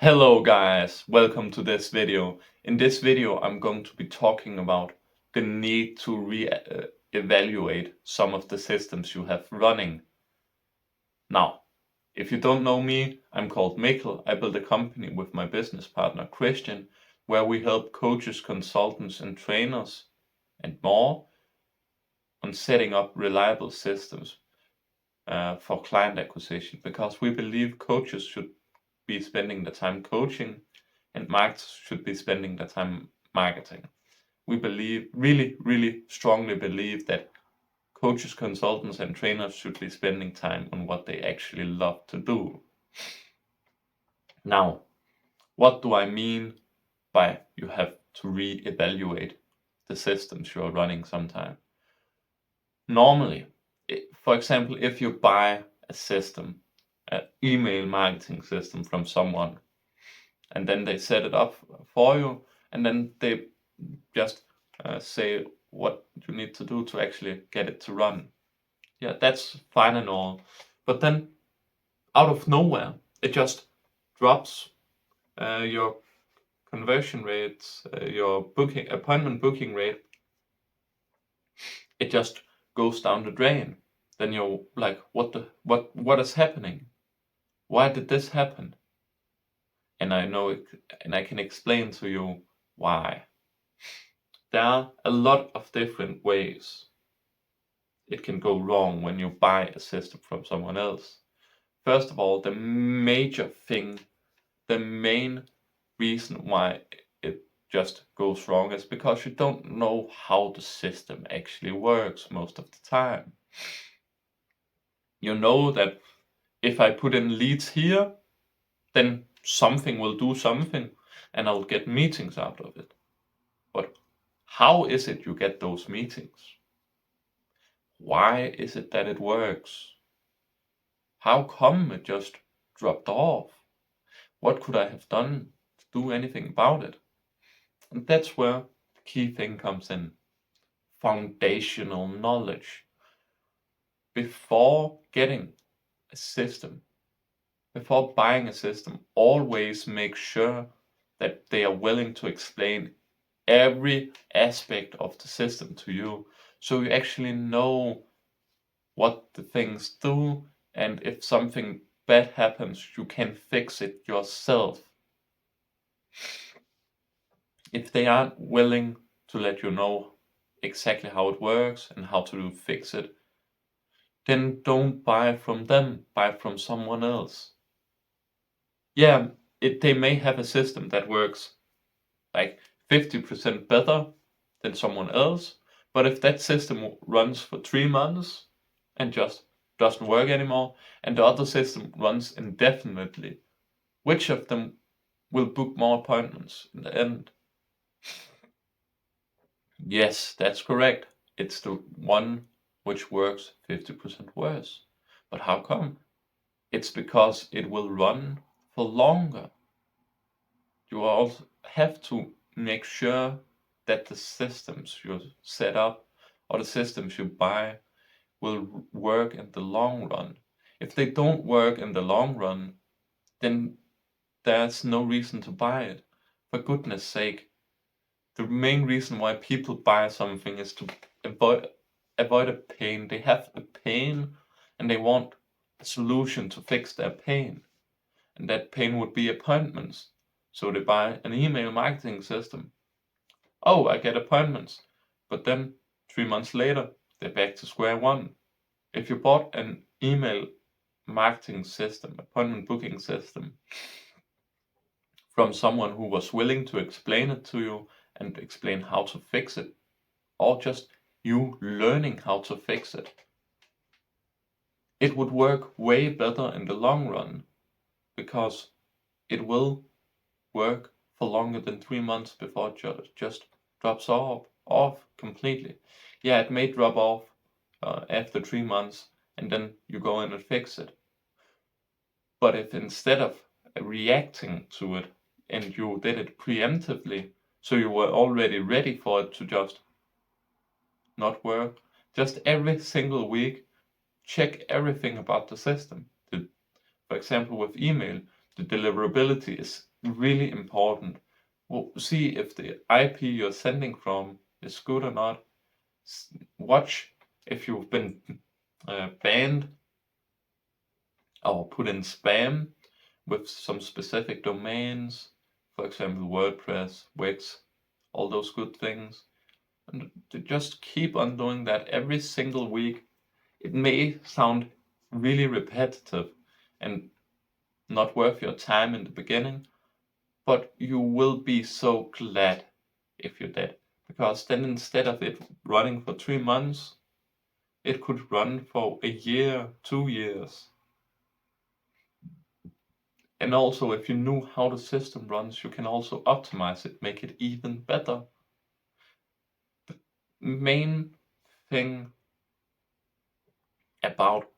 Hello guys, welcome to this video. In this video I'm going to be talking about the need to evaluate some of the systems you have running. Now, if you don't know me, I'm called Mikkel. I build a company with my business partner Christian where we help coaches, consultants and trainers and more on setting up reliable systems for client acquisition, because we believe coaches should be spending the time coaching and marketers should be spending the time marketing. We really strongly believe that coaches, consultants, and trainers should be spending time on what they actually love to do. Now, what do I mean by you have to re-evaluate the systems you're running sometime? Normally, for example, if you buy a system, an email marketing system from someone, and then they set it up for you, and then they just say what you need to do to actually get it to run. Yeah, that's fine and all. But then out of nowhere, it just drops your conversion rates, your appointment booking rate. It just goes down the drain. Then you're like, what is happening? Why did this happen? And I know it, and I can explain to you why. There are a lot of different ways it can go wrong when you buy a system from someone else. First of all, the major thing, the main reason why it just goes wrong is because you don't know how the system actually works most of the time. You know that if I put in leads here, then something will do something and I'll get meetings out of it. But how is it you get those meetings? Why is it that it works? How come it just dropped off? What could I have done to do anything about it? And that's where the key thing comes in. Foundational knowledge. Before getting a system, before buying a system, always make sure that they are willing to explain every aspect of the system to you, so you actually know what the things do, and if something bad happens, you can fix it yourself. If they aren't willing to let you know exactly how it works and how to fix it, then don't buy from them, buy from someone else. Yeah, they may have a system that works like 50% better than someone else, but if that system runs for 3 months and just doesn't work anymore, and the other system runs indefinitely, which of them will book more appointments in the end? Yes, that's correct. It's the one which works 50% worse. But how come? It's because it will run for longer. You also have to make sure that the systems you set up or the systems you buy will work in the long run. If they don't work in the long run, then there's no reason to buy it. For goodness sake, the main reason why people buy something is to avoid a pain. They have a pain and they want a solution to fix their pain. And that pain would be appointments. So they buy an email marketing system. Oh, I get appointments. But then 3 months later, they're back to square one. If you bought an email marketing system, appointment booking system, from someone who was willing to explain it to you and explain how to fix it, or just you learning how to fix it, it would work way better in the long run, because it will work for longer than 3 months before it just drops off completely. Yeah, it may drop off after 3 months and then you go in and fix it. But if instead of reacting to it and you did it preemptively, so you were already ready for it to just not work, just every single week check everything about the system. For example, with email, The deliverability is really important. Well, see if the IP you're sending from is good or not. Watch if you've been banned or put in spam with some specific domains, for example, WordPress, Wix, all those good things. And to just keep on doing that every single week. It may sound really repetitive and not worth your time in the beginning, but you will be so glad if you did, because then instead of it running for 3 months, it could run for a year, 2 years. And also, if you knew how the system runs, you can also optimize it, make it even better. The main thing about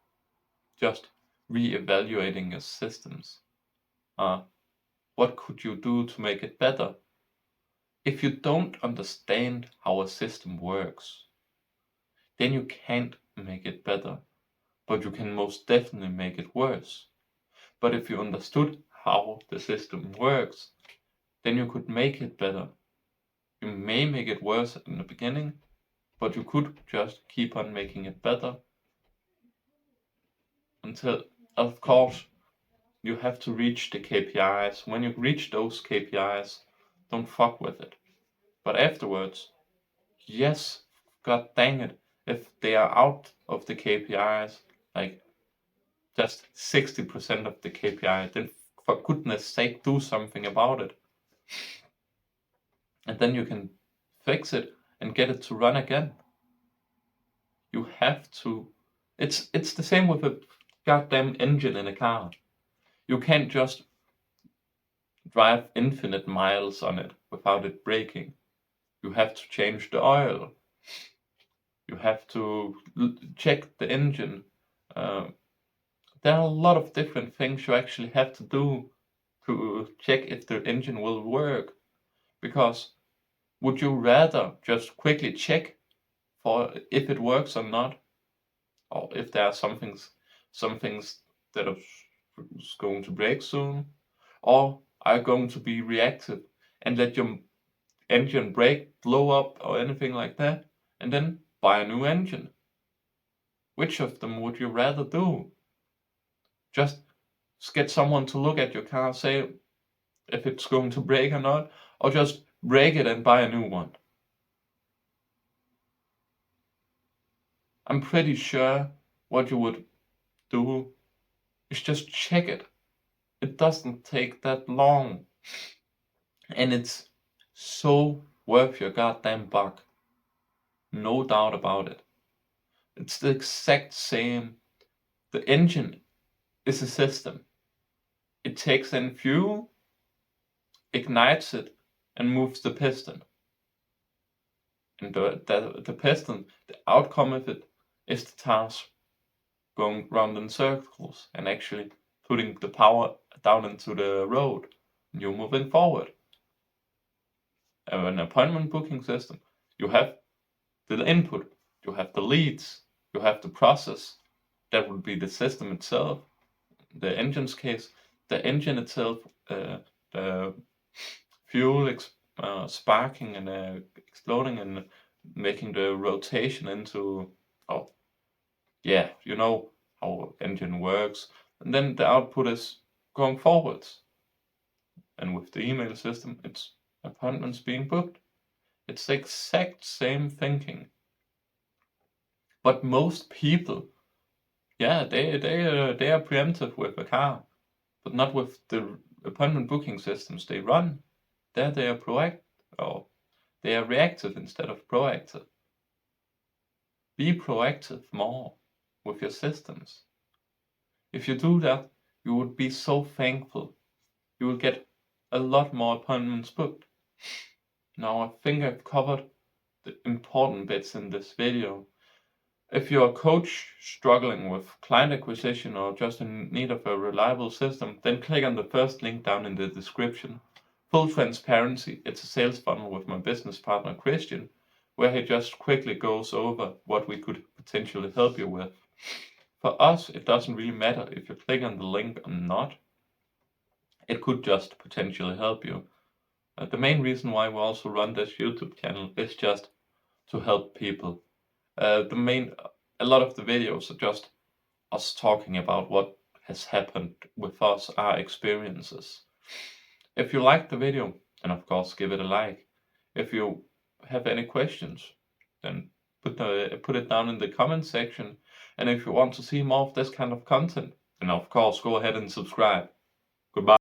just re-evaluating your systems are, what could you do to make it better? If you don't understand how a system works, then you can't make it better, but you can most definitely make it worse. But if you understood how the system works, then you could make it better. You may make it worse in the beginning, but you could just keep on making it better until, of course, you have to reach the KPIs. When you reach those KPIs, don't fuck with it. But afterwards, yes, god dang it, if they are out of the KPIs, like just 60% of the KPI, then for goodness sake, do something about it. And then you can fix it and get it to run again. You have to. It's the same with a goddamn engine in a car. You can't just drive infinite miles on it without it breaking. You have to change the oil. You have to check the engine. There are a lot of different things you actually have to do to check if the engine will work. Because would you rather just quickly check for if it works or not, or if there are some things that are going to break soon, or are going to be reactive and let your engine break, blow up, or anything like that, and then buy a new engine? Which of them would you rather do? Just get someone to look at your car, say if it's going to break or not, or just break it and buy a new one? I'm pretty sure what you would do is just check it. It doesn't take that long. And it's so worth your goddamn buck. No doubt about it. It's the exact same. The engine is a system. It takes in fuel, ignites it, and moves the piston. And the piston, the outcome of it is the tires going round in circles and actually putting the power down into the road. And you're moving forward. An appointment booking system, you have the input, you have the leads, you have the process. That would be the system itself. The engine's case, the engine itself, the fuel sparking and exploding and making the rotation into, oh yeah, you know how engine works. And then the output is going forwards. And with the email system, it's appointments being booked. It's the exact same thinking. But most people, yeah, they are preemptive with a car, but not with the appointment booking systems they run. There they are proactive, or they are reactive instead of proactive. Be proactive more with your systems. If you do that, you would be so thankful. You will get a lot more appointments booked. Now I think I've covered the important bits in this video. If you're a coach struggling with client acquisition or just in need of a reliable system, then click on the first link down in the description. Full transparency, it's a sales funnel with my business partner Christian, where he just quickly goes over what we could potentially help you with. For us, it doesn't really matter if you click on the link or not. it could just potentially help you. The main reason why we also run this YouTube channel is just to help people. A lot of the videos are just us talking about what has happened with us, our experiences. If you like the video, then of course give it a like. If you have any questions, then put it down in the comment section. And if you want to see more of this kind of content, then of course go ahead and subscribe. Goodbye.